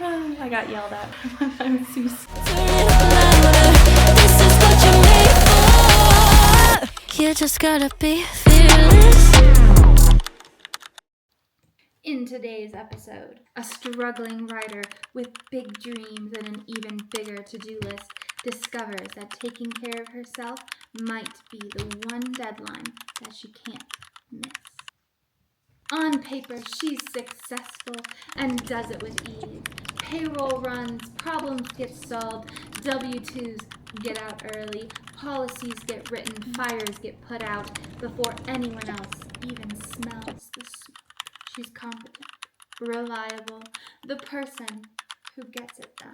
I got yelled at by my masseuse. This is what you're made for. You just gotta be fearless. In today's episode, a struggling writer with big dreams and an even bigger to-do list discovers that taking care of herself might be the one deadline that she can't miss. On paper, she's successful and does it with ease. Payroll runs, problems get solved, W-2s get out early, policies get written, fires get put out before anyone else even smells the smoke. She's competent, reliable, the person who gets it done.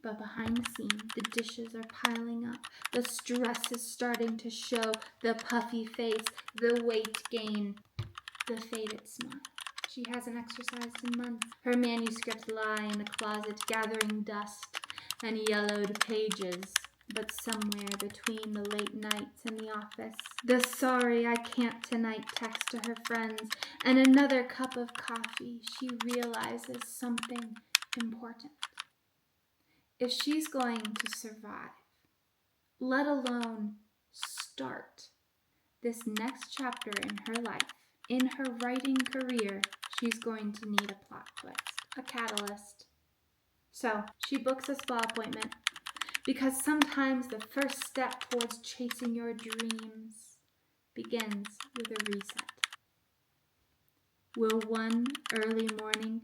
But behind the scenes, the dishes are piling up, the stress is starting to show, the puffy face, the weight gain, the faded smile. She hasn't exercised in months. Her manuscripts lie in a closet gathering dust and yellowed pages. But somewhere between the late nights in the office, the sorry I can't tonight text to her friends, and another cup of coffee, she realizes something important. If she's going to survive, let alone start this next chapter in her life, in her writing career, she's going to need a plot twist, a catalyst. So she books a spa appointment because sometimes the first step towards chasing your dreams begins with a reset. Will one early morning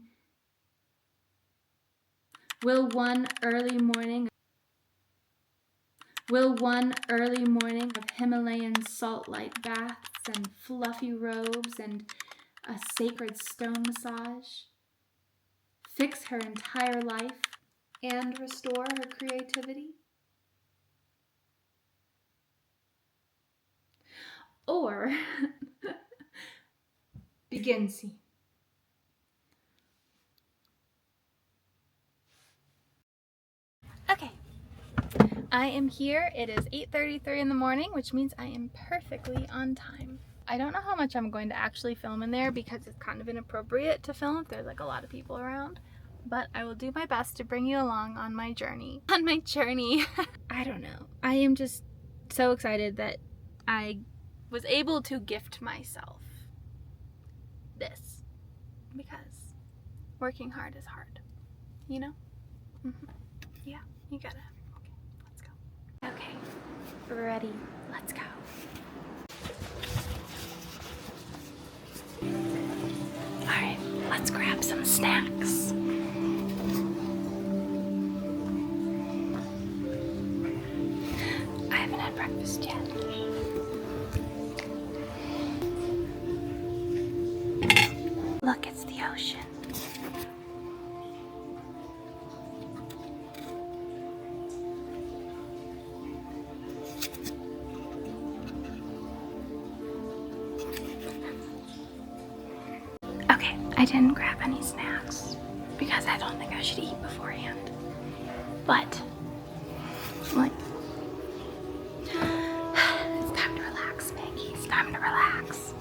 of Himalayan salt light baths and fluffy robes and a sacred stone massage fix her entire life and restore her creativity? Or begin scene. Okay, I am here. It is 8:33 in the morning, which means I am perfectly on time. I don't know how much I'm going to actually film in there because it's kind of inappropriate to film if there's like a lot of people around. But I will do my best to bring you along on my journey. I don't know. I am just so excited that I was able to gift myself this. Because working hard is hard. You know? Mm-hmm. Yeah, you gotta. Okay, let's go. Okay, ready. Let's go. Alright, let's grab some snacks. I haven't had breakfast yet. Look, it's the ocean. Okay, I didn't grab any snacks because I don't think I should eat beforehand. But, like, it's time to relax, Maggie. It's time to relax.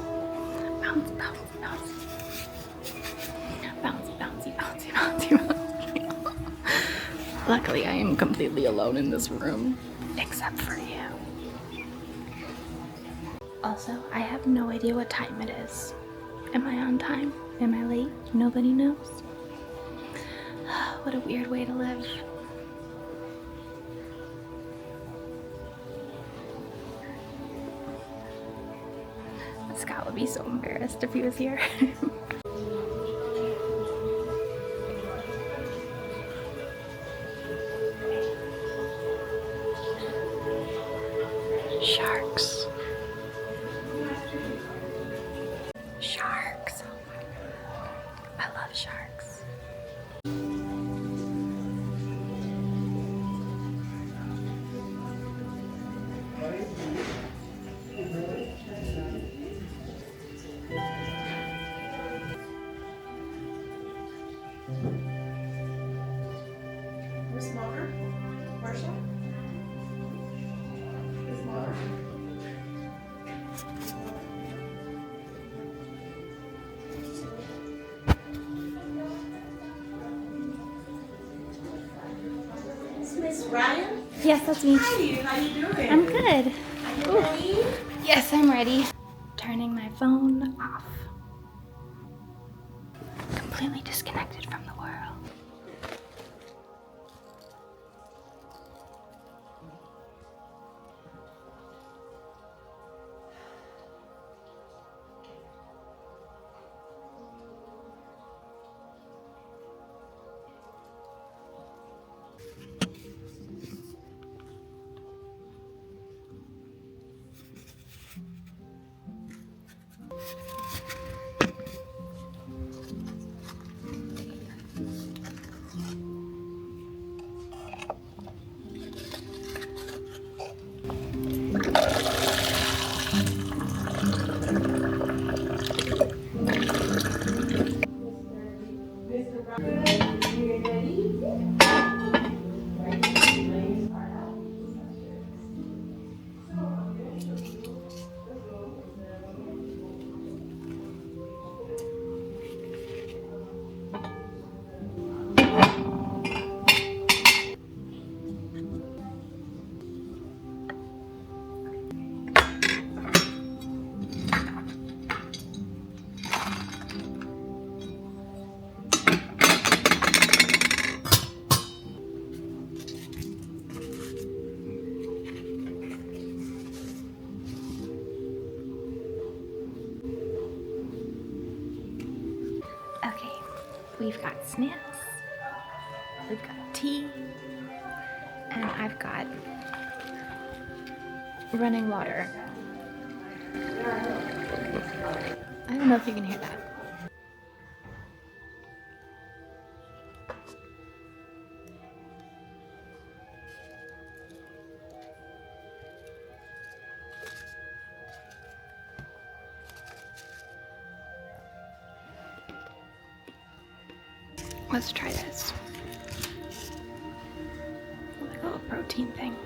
Bounce, bounce, bounce. Bouncy, bouncy, bouncy, bouncy, bouncy. Luckily, I am completely alone in this room, except for you. Also, I have no idea what time it is. Am I on time? Am I late? Nobody knows. What a weird way to live. Scott would be so embarrassed if he was here. Sharks. Sharks. Oh my God. I love sharks. Miss Ryan? Yes, that's me. Hi, how you doing? I'm good. Are you ready? Yes, I'm ready. Turning my phone off. Completely disconnected from the world. Okay, we've got snacks, we've got tea, and I've got running water. I don't know if you can hear that. Let's try this. Like a little protein thing.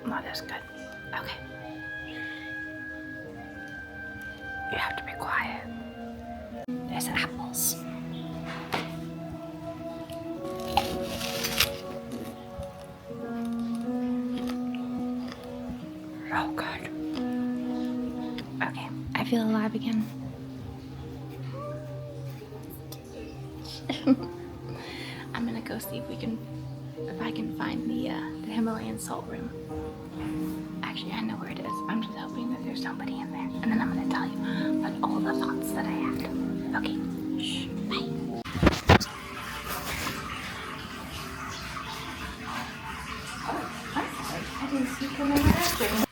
Oh, that's good. Okay. You have to be quiet. There's apples. Oh, God. Okay, I feel alive again. I'm gonna go see if I can find the Himalayan salt room. Actually, I know where it is. I'm just hoping that there's somebody in there. And then I'm gonna tell you about all the thoughts that I had. Okay, shh, bye. Oh, I'm sorry. I didn't see you come in the restroom.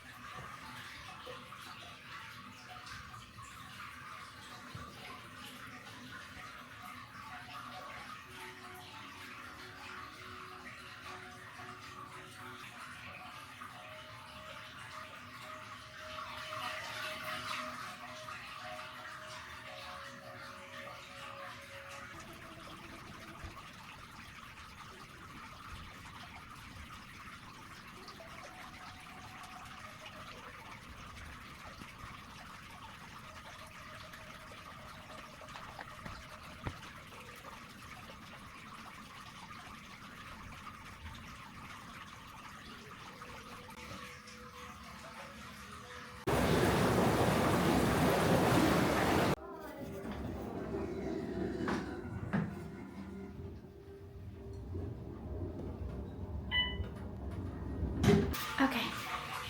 Okay,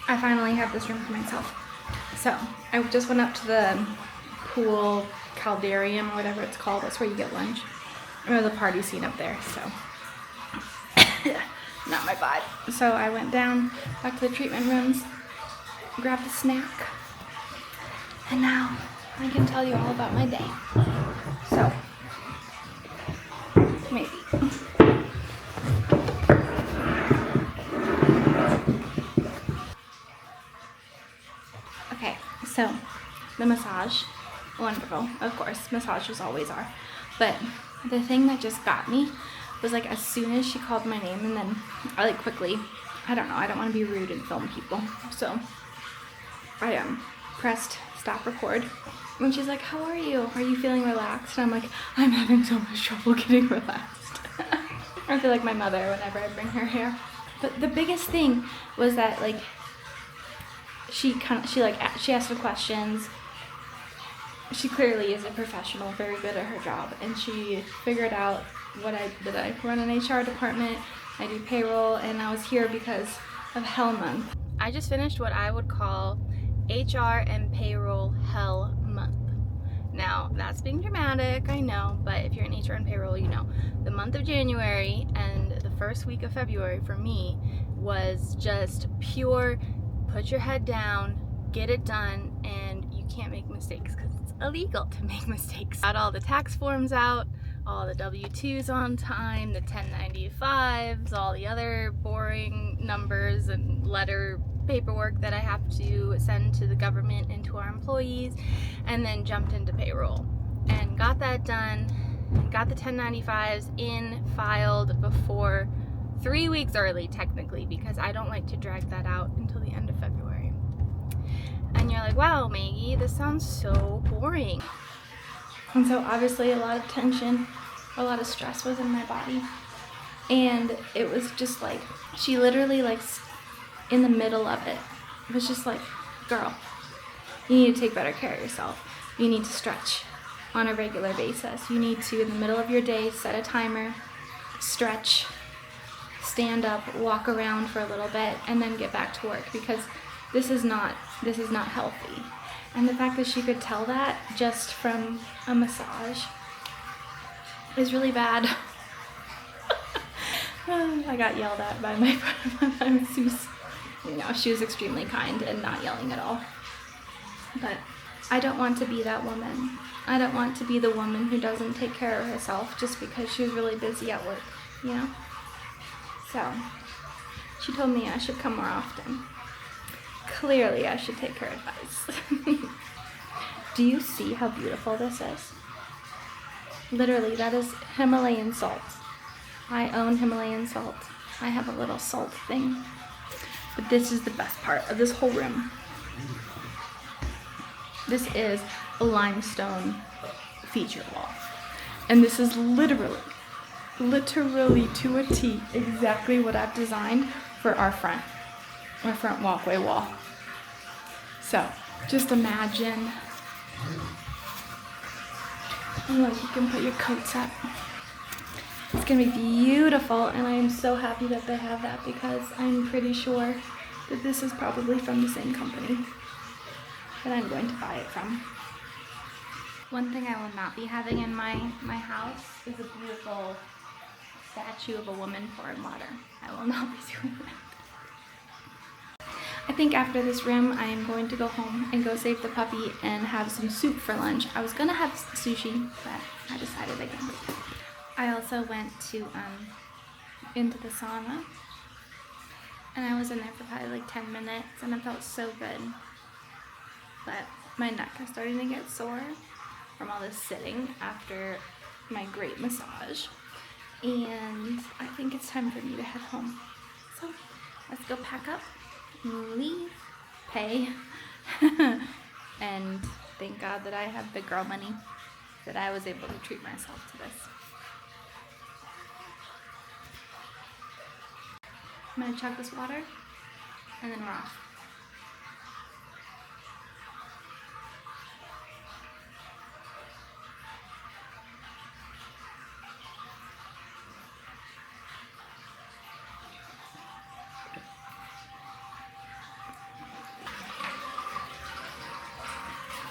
I finally have this room for myself. So, I just went up to the pool caldarium or whatever it's called. That's where you get lunch. And there's a party scene up there, so. Not my vibe. So I went down, back to the treatment rooms, grabbed a snack, and now I can tell you all about my day. So, maybe. Okay, so the massage, wonderful, of course, massages always are. But the thing that just got me was like as soon as she called my name, and then I like quickly, I don't know, I don't want to be rude and film people, so I pressed stop record. And she's like, how are you? Are you feeling relaxed? And I'm like, I'm having so much trouble getting relaxed. I feel like my mother whenever I bring her here. But the biggest thing was that like she asked the questions. She clearly is a professional, very good at her job, and she figured out what I run an HR department, I do payroll, and I was here because of Hell Month. I just finished what I would call HR and Payroll Hell Month. Now, that's being dramatic, I know, but if you're in HR and payroll, you know. The month of January and the first week of February for me was just pure put your head down, get it done, and you can't make mistakes because it's illegal to make mistakes. Got all the tax forms out, all the W-2s on time, the 1095s, all the other boring numbers and letter paperwork that I have to send to the government and to our employees, and then jumped into payroll and got that done. Got the 1095s in, filed before 3 weeks early technically, because I don't like to drag that out until the end of February. And you're like, wow, Maggie, this sounds so boring. And so obviously a lot of tension, a lot of stress was in my body. And it was just like, she literally like in the middle of it was just like, girl, you need to take better care of yourself. You need to stretch on a regular basis. You need to, in the middle of your day, set a timer, stretch, stand up, walk around for a little bit, and then get back to work, because this is not healthy. And the fact that she could tell that just from a massage is really bad. I got yelled at by my masseuse. You know, she was extremely kind and not yelling at all. But I don't want to be that woman. I don't want to be the woman who doesn't take care of herself just because she was really busy at work, you know? So, she told me I should come more often. Clearly, I should take her advice. Do you see how beautiful this is? Literally, that is Himalayan salt. I own Himalayan salt. I have a little salt thing. But this is the best part of this whole room. This is a limestone feature wall. And this is literally to a T exactly what I've designed for our front walkway wall. So just imagine, and like you can put your coats up. It's gonna be beautiful, and I am so happy that they have that, because I'm pretty sure that this is probably from the same company that I'm going to buy it from. One thing I will not be having in my house is a beautiful statue of a woman pouring water. I will not be doing that. I think after this room, I am going to go home and go save the puppy and have some soup for lunch. I was gonna have sushi, but I decided again. I also went to into the sauna, and I was in there for probably like 10 minutes, and it felt so good. But my neck is starting to get sore from all this sitting after my great massage, and I think it's time for me to head home. So let's go pack up, leave, pay, and thank God that I have big girl money, that I was able to treat myself to this. I'm gonna chug this water, and then we're off.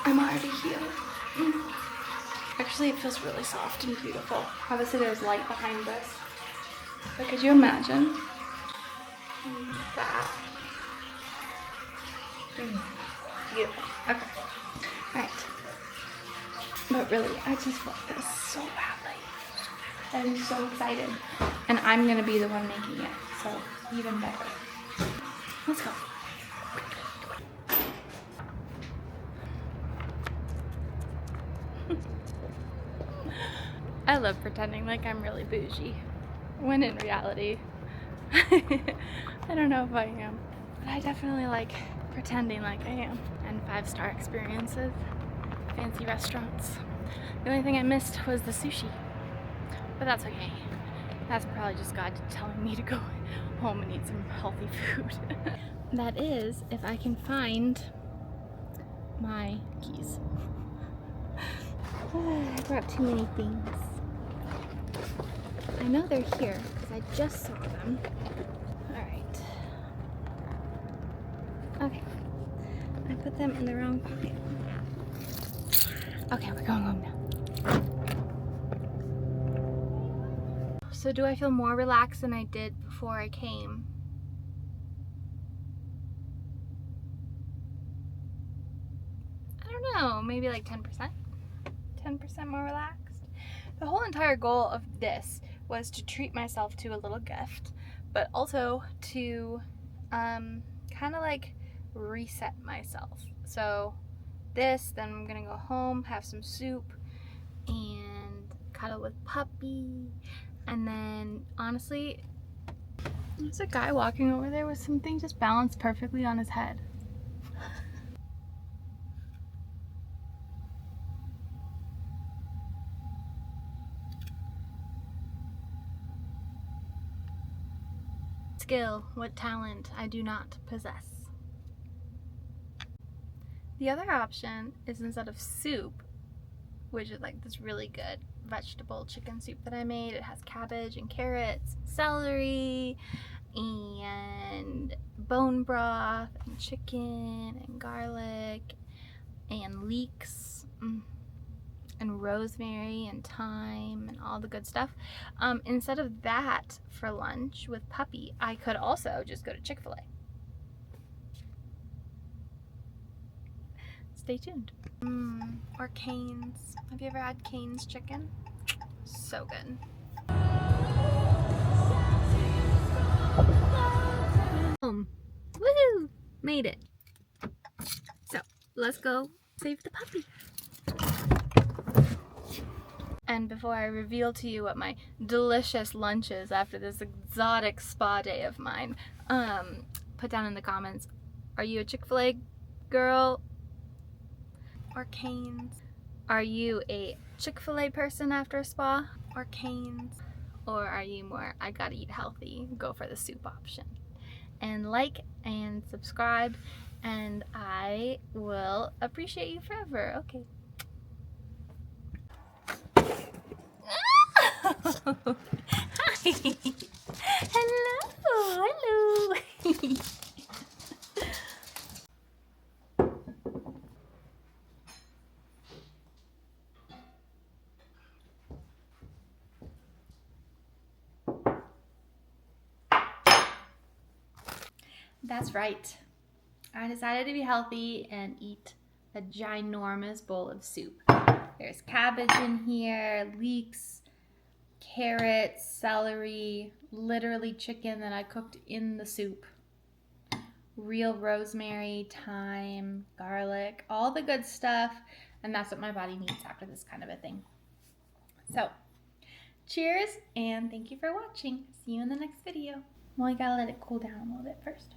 I'm already here. Actually, it feels really soft and beautiful. Obviously, there's light behind this. But could you imagine that? Beautiful. Okay. Alright. But really, I just want this so badly. I'm so excited. And I'm going to be the one making it. So, even better. Let's go. I love pretending like I'm really bougie, when in reality, I don't know if I am, but I definitely like pretending like I am. and 5-star experiences, fancy restaurants. The only thing I missed was the sushi, but that's okay. That's probably just God telling me to go home and eat some healthy food. That is, if I can find my keys. I brought too many things. I know they're here because I just saw them. Alright. Okay. I put them in the wrong pocket. Okay, we're going home now. So do I feel more relaxed than I did before I came? I don't know, maybe like 10%? 10% more relaxed? The whole entire goal of this was to treat myself to a little gift, but also to kind of like reset myself. So this, then I'm gonna go home, have some soup, and cuddle with puppy. And then honestly, there's a guy walking over there with something just balanced perfectly on his head. Skill, what talent I do not possess. The other option is, instead of soup, which is like this really good vegetable chicken soup that I made, it has cabbage and carrots, celery, and bone broth, and chicken, and garlic, and leeks, and rosemary, and thyme, and all the good stuff. Instead of that for lunch with puppy, I could also just go to Chick-fil-A. Stay tuned. Or Cane's. Have you ever had Cane's chicken? So good. Woohoo! Made it. So let's go save the puppy. And before I reveal to you what my delicious lunch is after this exotic spa day of mine, put down in the comments, are you a Chick-fil-A girl or Cane's? Are you a Chick-fil-A person after a spa or Cane's? Or are you more, I gotta eat healthy, go for the soup option? And like and subscribe, and I will appreciate you forever. Okay. Hi. Hello. That's right. I decided to be healthy and eat a ginormous bowl of soup. There's cabbage in here, leeks, carrots, celery, literally chicken that I cooked in the soup, real rosemary, thyme, garlic, all the good stuff, and that's what my body needs after this kind of a thing. So, cheers, and thank you for watching. See you in the next video. Well, I gotta let it cool down a little bit first.